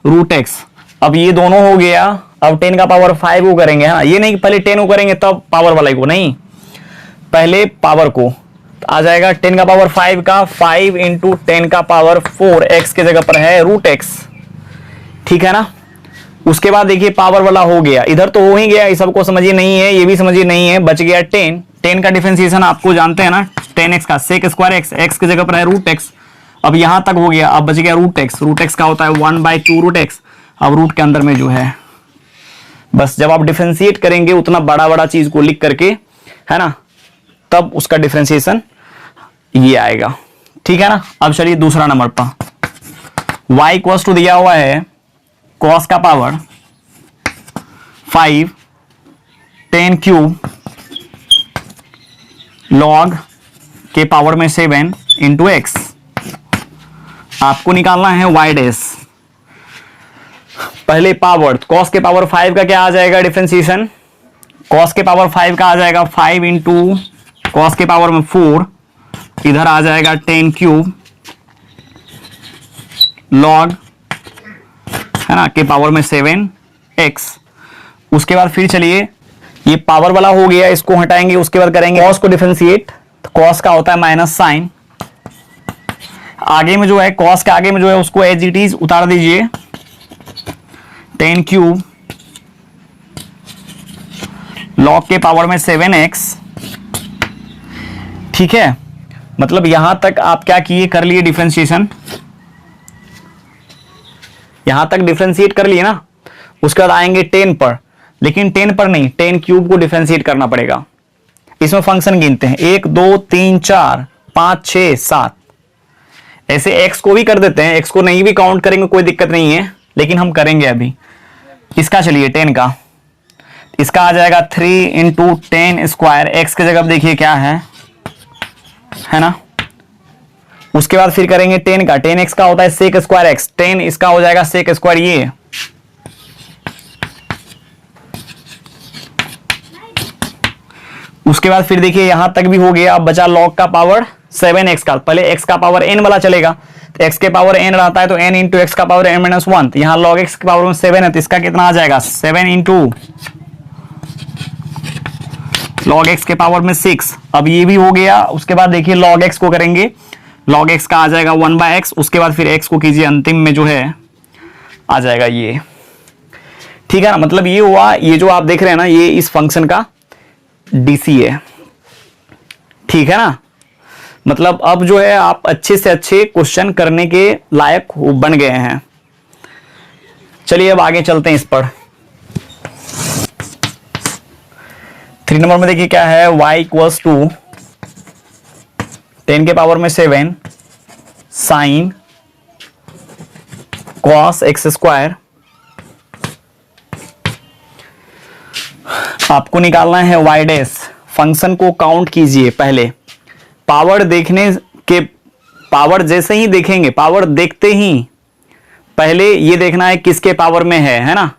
A: रूट एक्स। अब ये दोनों हो गया, अब 10 का पावर 5 को करेंगे, हाँ ये नहीं पहले 10 को करेंगे तब पावर वाला को, नहीं पहले पावर को। तो आ जाएगा 10 का पावर 5 का 5 इंटू 10 का पावर 4, एक्स की जगह पर है रूट एक्स, ठीक है ना। उसके बाद देखिए पावर वाला हो गया, इधर तो हो ही गया, इस सबको समझिए नहीं है, ये भी समझिए नहीं है, बच गया 10। 10 का डिफरेंशिएशन आपको जानते हैं ना, 10x का सेक स्क्वायर एक्स, एक्स की जगह पर है रूट एक्स। अब यहां तक हो गया, अब बच गया रूट एक्स। रूट एक्स का होता है 1/2 रूट एक्स। अब रूट के अंदर में जो है, बस जब आप डिफरेंशिएट करेंगे उतना बड़ा बड़ा चीज को लिख करके, है ना, तब उसका डिफरेंशिएशन ये आएगा, ठीक है ना। अब चलिए दूसरा नंबर पर, y इक्वल्स टू दिया हुआ है कॉस का पावर 5 10 क्यूब लॉग के पावर में 7 इंटू एक्स। आपको निकालना है y डैश। पहले पावर, कॉस के पावर 5 का क्या आ जाएगा डिफरेंशिएशन, कॉस के पावर 5 का आ जाएगा 5 इंटू कॉस के पावर में 4, इधर आ जाएगा 10 क्यूब लॉग, है ना, के पावर में 7x। उसके बाद फिर चलिए ये पावर वाला हो गया, इसको हटाएंगे। उसके बाद करेंगे कॉस को डिफरेंशिएट, तो कॉस का होता है माइनस साइन। आगे में जो है कॉस के आगे में जो है उसको एज इट इज उतार दीजिए, 10 क्यूब लॉग के पावर में 7x, ठीक है। मतलब यहां तक आप क्या किए, कर लिए डिफरेंशिएशन, यहां तक डिफरेंशिएट कर लिए ना। उसके बाद आएंगे 10 पर, लेकिन 10 पर नहीं, 10 क्यूब को डिफरेंशिएट करना पड़ेगा। इसमें फंक्शन गिनते हैं 1 2 3 4 5 6 7, ऐसे x को भी कर देते हैं, x को नहीं भी काउंट करेंगे कोई दिक्कत नहीं है, लेकिन हम करेंगे अभी इसका। चलिए 10 का, इसका आ जाएगा 3 इंटू 10 स्क्वायर, एक्स की जगह देखिए क्या है ना। उसके बाद फिर करेंगे 10 का, 10x का होता है सेक स्क्वायर एक्स, 10 इसका हो जाएगा सेक स्क्वायर ये। उसके बाद फिर देखिए यहां तक भी हो गया, अब बचा लॉग का पावर 7x का, पहले x का पावर n वाला चलेगा, तो x के पावर n रहता है तो n इंटू एक्स का पावर n माइनस 1, तो यहाँ log x के पावर में 7 है तो इसका कितना आ जाएगा 7 इंटू log x के पावर में 6। अब ये भी हो गया, उसके बाद देखिए log x को करेंगे, log x का आ जाएगा 1/x, उसके बाद फिर x को कीजिए, अंतिम में जो है आ जाएगा ये, ठीक है ना। मतलब ये हुआ, ये जो आप देख रहे हैं ना ये इस फंक्शन का डीसी है, ठीक है ना। मतलब अब जो है आप अच्छे से अच्छे क्वेश्चन करने के लायक बन गए हैं। चलिए अब आगे चलते हैं इस पर। 3 नंबर में देखिए क्या है, y इक्वल्स टू 10 के पावर में 7 साइन कॉस एक्स स्क्वायर। आपको निकालना है y डैश, फंक्शन को काउंट कीजिए। पहले पावर देखने के, पावर जैसे ही देखेंगे, पावर देखते ही पहले ये देखना है किसके पावर में है ना,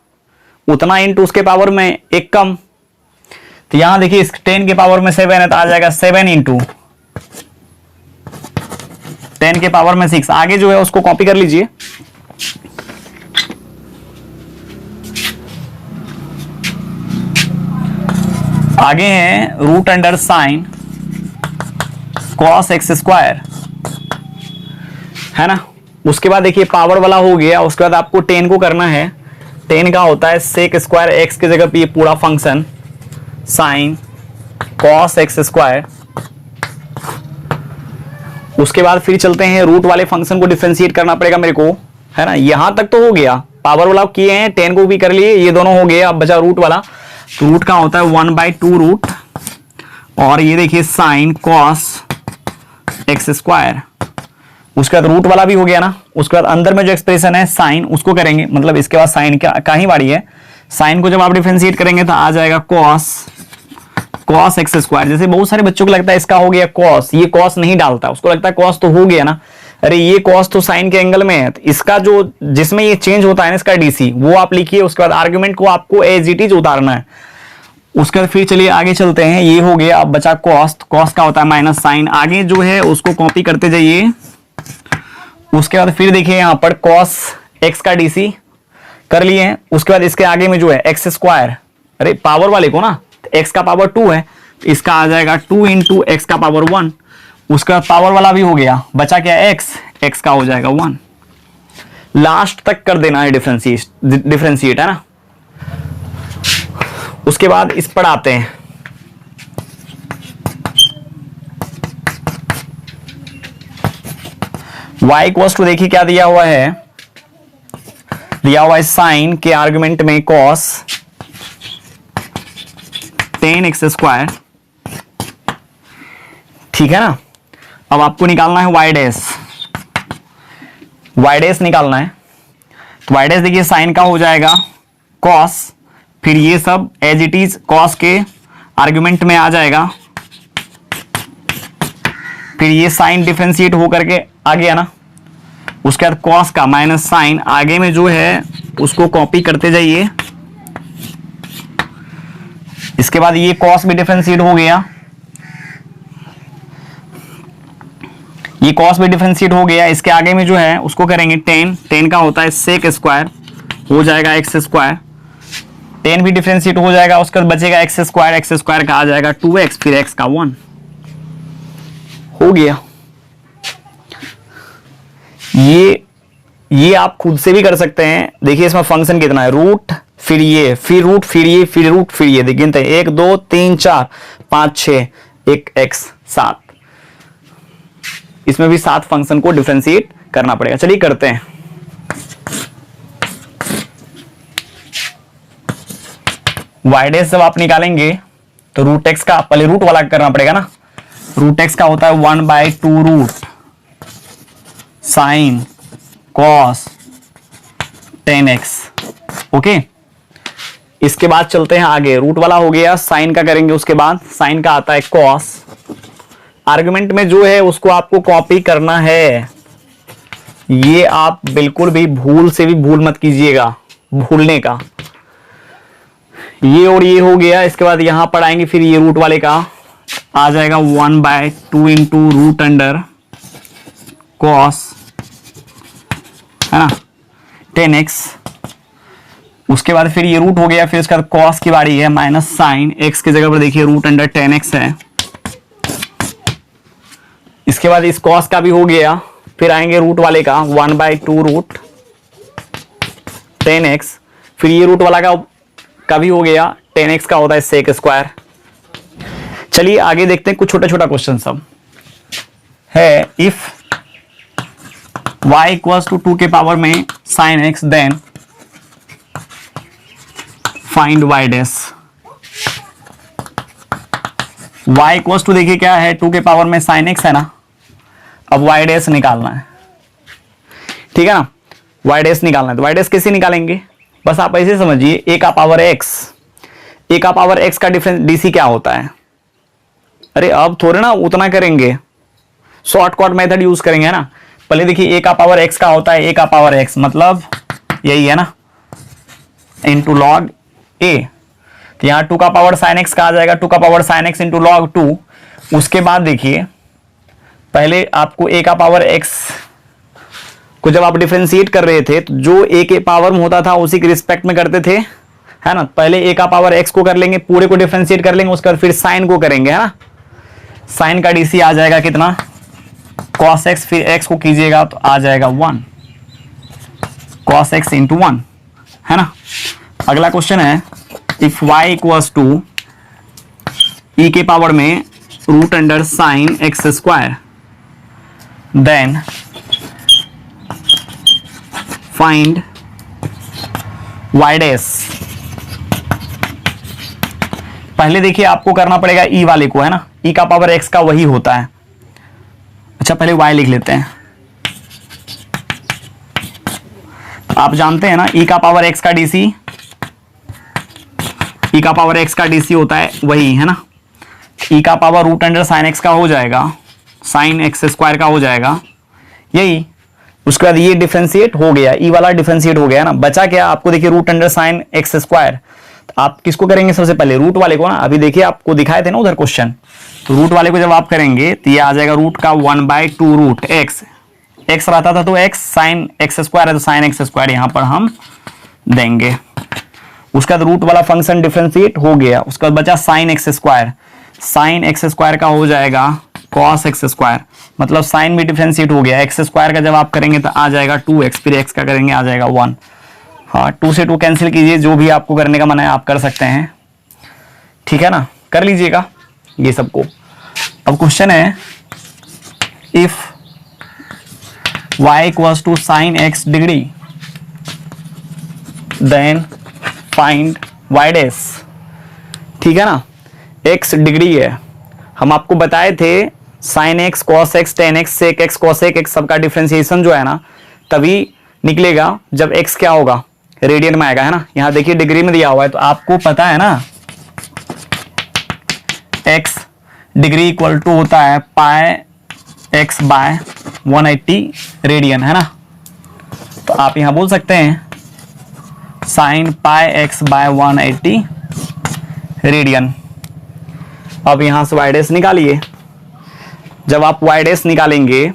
A: उतना इंटू उसके पावर में एक कम। तो यहां देखिए 10 के पावर में 7 है तो आ जाएगा 7 इंटू 10 के पावर में 6। आगे जो है उसको कॉपी कर लीजिए। आगे है root under sine cos x square, है ना। उसके बाद देखिए पावर वाला हो गया, उसके बाद आपको 10 को करना है। 10 का होता है सेक स्क्वायर एक्स की जगह पे ये पूरा function sine cos x square. उसके बाद फिर चलते हैं, रूट वाले फंक्शन को डिफरेंशिएट करना पड़ेगा मेरे को, है ना। यहां तक तो हो गया, पावर वाला किए हैं, 10 को भी कर लिए, ये दोनों हो गए। अब बचा रूट वाला, तो रूट का होता है 1/2 रूट, और ये देखिए साइन कॉस एक्स स्क्वायर। उसके बाद रूट वाला भी हो गया ना। उसके बाद अंदर में जो एक्सप्रेशन है साइन, उसको करेंगे, मतलब इसके बाद साइन का ही बारी है। साइन को जब आप डिफरेंशिएट करेंगे तो आ जाएगा कॉस एक्स स्क्वायर। जैसे बहुत सारे बच्चों को लगता है इसका हो गया कॉस, ये कॉस नहीं डालता, उसको लगता है कॉस तो हो गया ना, अरे ये कॉस तो साइन के एंगल में है। तो इसका जो जिसमें ये चेंज होता है ना, इसका डीसी, वो आप लिखिए। उसके बाद आर्ग्यूमेंट को आपको एज इट इज उतारना है। उसके बाद फिर चलिए आगे चलते हैं, ये हो गया। अब बचा कॉस, कॉस का होता है माइनस साइन। आगे जो है उसको कॉपी करते जाइए। उसके बाद फिर देखिए यहाँ पर कॉस एक्स का डीसी कर लिए हैं। उसके बाद इसके आगे में जो है एक्स स्क्वायर, अरे पावर वाले को ना, एक्स का पावर 2 है, इसका आ जाएगा 2 इंटू एक्स का पावर 1। उसके बाद पावर वाला भी हो गया, बचा क्या एक्स का हो जाएगा 1। लास्ट तक कर देना है डिफरेंशिएट, है ना। उसके बाद इस पर आते हैं, y इक्वल्स टू, देखिए क्या दिया हुआ है, दिया हुआ है साइन के आर्गुमेंट में cos 10x स्क्वायर, ठीक है ना। अब आपको निकालना है y डैश निकालना है। तो y डैश देखिए साइन का हो जाएगा cos, फिर ये सब एज इट इज cos के आर्गुमेंट में आ जाएगा, फिर ये साइन डिफरेंशिएट होकर के आ गया ना। उसके बाद cos का माइनस साइन, आगे में जो है उसको कॉपी करते जाइए। इसके बाद ये cos भी डिफरेंशिएट हो गया, ये cos भी डिफरेंशिएट हो गया। इसके आगे में जो है उसको करेंगे 10 का होता है सेक स्क्वायर, हो जाएगा एक्स स्क्वायर। 10 भी डिफरेंशिएट हो जाएगा। उसके बाद बचेगा एक्स स्क्वायर का आ जाएगा 2x, फिर x का 1 हो गया। ये आप खुद से भी कर सकते हैं। देखिए इसमें फंक्शन कितना है, रूट, फिर ये, फिर रूट, फिर ये, फिर रूट, फिर ये। देखिए 1 2 3 4 5 6 1 x 7, इसमें भी 7 फंक्शन को डिफरेंशिएट करना पड़ेगा। चलिए करते हैं। y डैश जब आप निकालेंगे तो रूट एक्स का, पहले रूट वाला करना पड़ेगा ना। रूट एक्स का होता है 1/2 root sine cos 10x, okay. इसके बाद चलते हैं आगे, रूट वाला हो गया, साइन का करेंगे। उसके बाद साइन का आता है कॉस, आर्गुमेंट में जो है उसको आपको कॉपी करना है। ये आप बिल्कुल भी भूल से भी भूल मत कीजिएगा, भूलने का। ये और ये हो गया। इसके बाद यहां पर आएंगे, फिर ये रूट वाले का आ जाएगा 1/2 इंटू रूट अंडर कॉस, है ना, 10x। उसके बाद फिर ये रूट हो गया, फिर उसके बाद कॉस की बारी है, माइनस साइन x की जगह पर देखिए रूट अंडर 10x है। इसके बाद इस कॉस का भी हो गया, फिर आएंगे रूट वाले का 1/2 रूट 10x, फिर ये रूट वाला का भी हो गया, 10x का होता है सेक स्क्वायर। चलिए आगे देखते हैं कुछ छोटा छोटा क्वेश्चन सब है। इफ y इक्वल्स टू 2 के पावर में sine x, then find y dash. y equals to देखिए क्या है, 2 के पावर में साइन x है ना, अब y डैश निकालना है, ठीक है ना, y डैश निकालना है। तो y डैश कैसे निकालेंगे, बस आप ऐसे समझिए, a का पावर x का डिफरेंस dc क्या होता है। अरे अब थोड़े ना उतना करेंगे, शॉर्टकट मेथड यूज करेंगे, है ना। पहले देखिए a का पावर x का होता है a का पावर x, मतलब यही है ना, इंटू लॉग a। तो यहाँ 2 का पावर साइन x का आ जाएगा 2 का power sine x into log 2। उसके बाद देखिए पहले आपको a का पावर x को जब आप डिफरेंशिएट कर रहे थे तो जो a के पावर में होता था उसी के रिस्पेक्ट में करते थे, है ना। पहले a का पावर x को कर लेंगे, पूरे को डिफरेंशिएट कर लेंगे, उसके बाद फिर साइन को करेंगे, है ना। साइन का डीसी आ जाएगा कितना, cos x, फिर x को कीजिएगा तो आ जाएगा 1 cos x इंटू 1, है ना। अगला क्वेश्चन है, if y equals to e के पावर में root under sine x square, then find y dash. पहले देखिए आपको करना पड़ेगा e वाले को, है ना, e का पावर x का वही होता है। अच्छा पहले y लिख लेते हैं। आप जानते हैं ना e का पावर x का डीसी, e का पावर x का डीसी होता है वही, है ना। e का power root under sine x का हो जाएगा, साइन एक्स स्क्वायर का हो जाएगा यही। उसके बाद ये डिफरेंशिएट हो गया, e वाला डिफरेंशिएट हो गया ना, बचा क्या आपको, देखिए root under sine x square. तो आप किसको करेंगे सबसे पहले, रूट वाले को ना। अभी देखिए आपको दिखाए थे ना उधर क्वेश्चन, तो रूट वाले को जब आप करेंगे तो ये आ जाएगा रूट का 1/2 रूट x रहता था तो x, साइन एक्स स्क्वायर है तो साइन एक्स स्क्वायर यहां पर हम देंगे। उसका रूट वाला फंक्शन डिफरेंशिएट हो गया, उसका बचा साइन एक्स स्क्वायर का हो जाएगा कॉस एक्स स्क्वायर, मतलब साइन भी डिफरेंशिएट हो गया। एक्स स्क्वायर का जब आप करेंगे तो आ जाएगा 2x, फिर x का करेंगे आ जाएगा 1। हाँ 2 से 2 कैंसिल कीजिए, जो भी आपको करने का मन है आप कर सकते हैं, ठीक है ना, कर लीजिएगा ये सबको। अब क्वेश्चन है, if y equals to sine x degree, then find y dash, ठीक है ना। x डिग्री है, हम आपको बताए थे sine x, cos x, tan x, sec x, cosec x सबका डिफरेंशिएशन जो है ना तभी निकलेगा जब x क्या होगा, रेडियन में आएगा, है ना। यहां देखिए डिग्री में दिया हुआ है, तो आपको पता है ना x डिग्री इक्वल टू होता है पाई x बाय 180 रेडियन, है ना। तो आप यहां बोल सकते हैं sine pi x by 180 radian. अब यहां से y डैश निकालिए, जब आप y डैश निकालेंगे,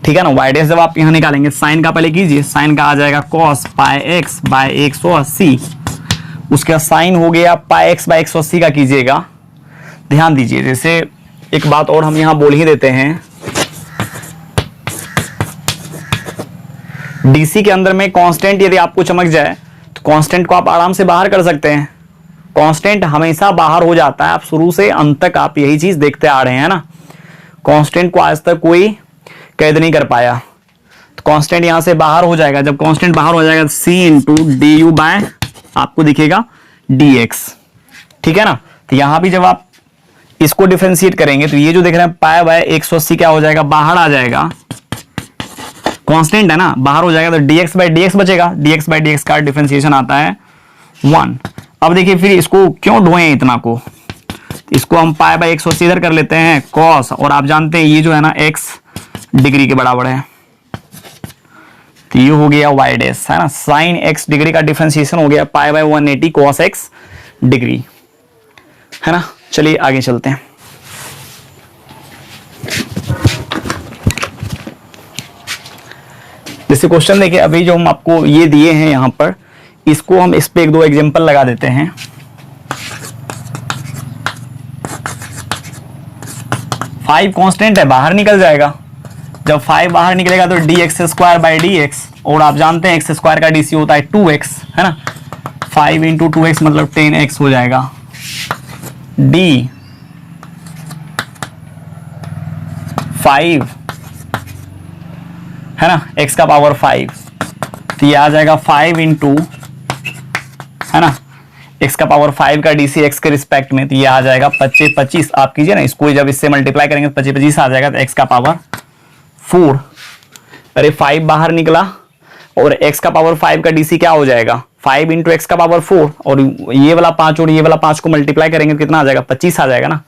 A: ठीक है ना, y डैश जब आप यहां निकालेंगे साइन का पहले कीजिए, साइन का आ जाएगा cos पाई x बाय 180, उसके बाद साइन हो गया पाई x बाय 180 का कीजिएगा। ध्यान दीजिए, जैसे एक बात और हम यहां बोल ही देते हैं, डीसी के अंदर में कांस्टेंट यदि आपको चमक जाए तो कांस्टेंट को आप आराम से बाहर कर सकते हैं। कांस्टेंट हमेशा बाहर हो जाता है, आप शुरू से अंत तक आप यही चीज देखते आ रहे हैं ना। कांस्टेंट को आज तक कोई कैद नहीं कर पाया, तो कांस्टेंट यहां से बाहर हो जाएगा। जब कांस्टेंट बाहर हो जाएगा c into d u by आपको दिखेगा dx, ठीक है ना। तो यहां भी जब आप इसको डिफरेंशिएट करेंगे तो ये जो देख रहे हैं पाई बाय 180 क्या हो जाएगा, बाहर आ जाएगा। कांस्टेंट है ना, बाहर हो जाएगा तो dx बाय dx बचेगा, dx बाय dx का डिफरेंशिएशन आता है 1। अब देखिए फिर इसको क्यों ढोएं इतना को, इसको हम पाई बाय 180 इधर कर लेते हैं कॉस, और आप जानते हैं ये जो है ना x डिग्री के बराबर है, तो ये हो गया y डैश, है ना। साइन x डिग्री का डिफरेंशिएशन हो गया pi by 180 cos x degree, है ना। चलिए आगे चलते हैं। जैसे क्वेश्चन देखिए, अभी जो हम आपको ये दिए हैं यहां पर, इसको हम इस पे एक दो एग्जांपल लगा देते हैं। फाइव कांस्टेंट है, बाहर निकल जाएगा। जब 5 बाहर निकलेगा तो dx² और आप जानते हैं x² का dc होता है 2x, है ना। 5 × 2x मतलब 10x हो जाएगा। d 5 है ना, x का पावर 5, तो ये आ जाएगा 5 × है ना x का पावर 5 का dc x के रिस्पेक्ट में, तो ये आ जाएगा 25 आप कीजिए ना, इसको जब इससे मल्टीप्लाई करेंगे तो 25 आ जाएगा, तो x का पावर 4। अरे 5 बाहर निकला और x का पावर 5 का dc क्या हो जाएगा, 5 × x का पावर 4, और ये वाला 5 और ये वाला 5 को मल्टीप्लाई करेंगे तो कितना आ जाएगा, 25 आ जाएगा ना।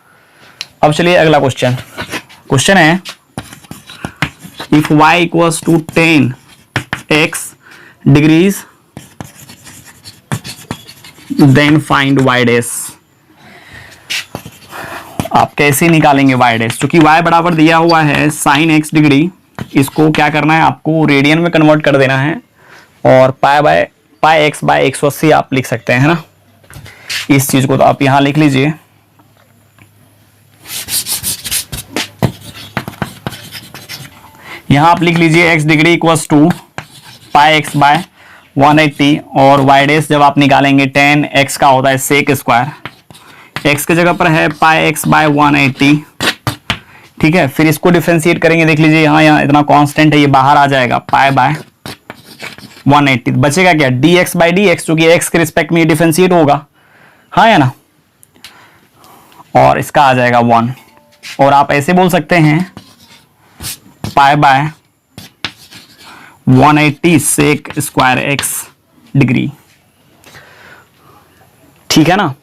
A: अब चलिए अगला क्वेश्चन है, if y = 10x degrees then find y dash। आप कैसे निकालेंगे y dash, क्योंकि y बराबर दिया हुआ है sin x डिग्री, इसको क्या करना है आपको रेडियन में कन्वर्ट कर देना है, और पाई x बाय 180 आप लिख सकते हैं, है ना। इस चीज को तो आप यहां लिख लीजिए। यहां आप लिख लीजिए x degree = pi x by 180, और y डैश जब आप निकालेंगे 10x का होता है sec², x की जगह पर है पाई x बाय 180, ठीक है। फिर इसको डिफरेंशिएट करेंगे, देख लीजिए यहाँ इतना कांस्टेंट है, ये बाहर आ जाएगा पाई बाय 180, बचेगा क्या dx/dx, क्योंकि x के रिस्पेक्ट में ये डिफरेंशिएट होगा, हाँ या ना, और इसका आ जाएगा 1, और आप ऐसे बोल सकते हैं pi by 180 sec² x degree, ठीक है ना।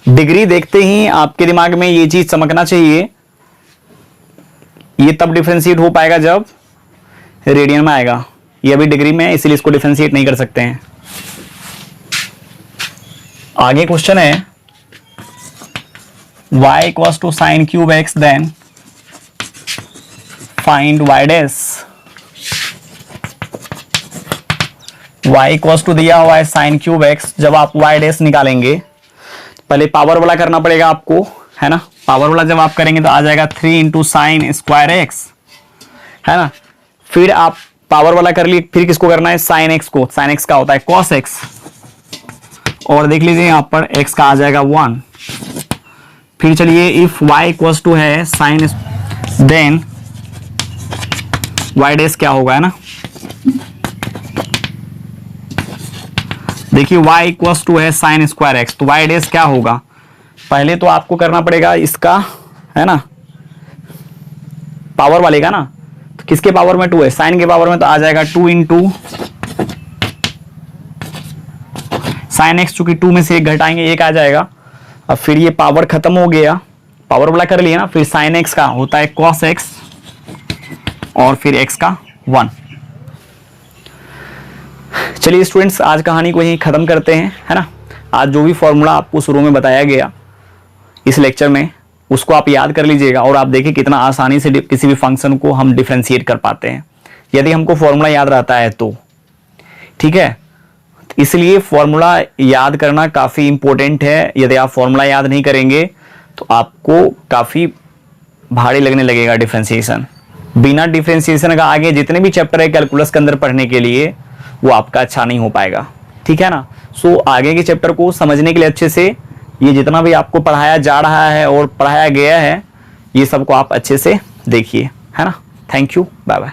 A: डिग्री देखते ही आपके दिमाग में ये चीज चमकना चाहिए, ये तब डिफरेंशिएट हो पाएगा जब रेडियन में आएगा, ये अभी डिग्री में है इसलिए इसको डिफरेंशिएट नहीं कर सकते हैं। आगे क्वेश्चन है, y = sin³ x then find y dash। y = दिया हुआ है sin³ x, जब आप y dash निकालेंगे पहले पावर वाला करना पड़ेगा आपको, है ना। पावर वाला जब आप करेंगे तो आ जाएगा 3 × sin² x, है ना। फिर आप पावर वाला कर लिए, फिर किसको करना है sin x को, sin x का होता है cos x, और देख लीजिए यहाँ पर x का आ जाएगा 1। फिर चलिए इफ y = है sin देन y डैश क्या होगा, है ना। देखिए y = है sin² x, तो y डैश क्या होगा, पहले तो आपको करना पड़ेगा इसका, है ना, पावर वाले का ना, तो किसके पावर में 2 है, साइन के पावर में, तो आ जाएगा 2 × sin x, चूंकि 2 में से 1 घटाएंगे 1 आ जाएगा। अब फिर ये पावर खत्म हो गया, पावर वाला कर लिया ना, फिर sin x का होता है cos x, और फिर x का 1। चलिए स्टूडेंट्स, आज कहानी को यहीं खत्म करते हैं, है ना। आज जो भी फॉर्मूला आपको शुरू में बताया गया इस लेक्चर में, उसको आप याद कर लीजिएगा, और आप देखिए कितना आसानी से किसी भी फंक्शन को हम डिफरेंशिएट कर पाते हैं, यदि हमको फॉर्मूला याद रहता है तो, ठीक है। इसलिए फॉर्मूला याद करना काफ़ी इंपॉर्टेंट है, यदि आप फॉर्मूला याद नहीं करेंगे तो आपको काफ़ी भारी लगने लगेगा डिफरेंशिएशन। बिना डिफरेंशिएशन का आगे जितने भी चैप्टर है कैलकुलस के अंदर पढ़ने के लिए, वो आपका अच्छा नहीं हो पाएगा, ठीक है ना। सो आगे के चैप्टर को समझने के लिए अच्छे से ये जितना भी आपको पढ़ाया जा रहा है और पढ़ाया गया है, ये सबको आप अच्छे से देखिए, है ना। Thank you, bye bye.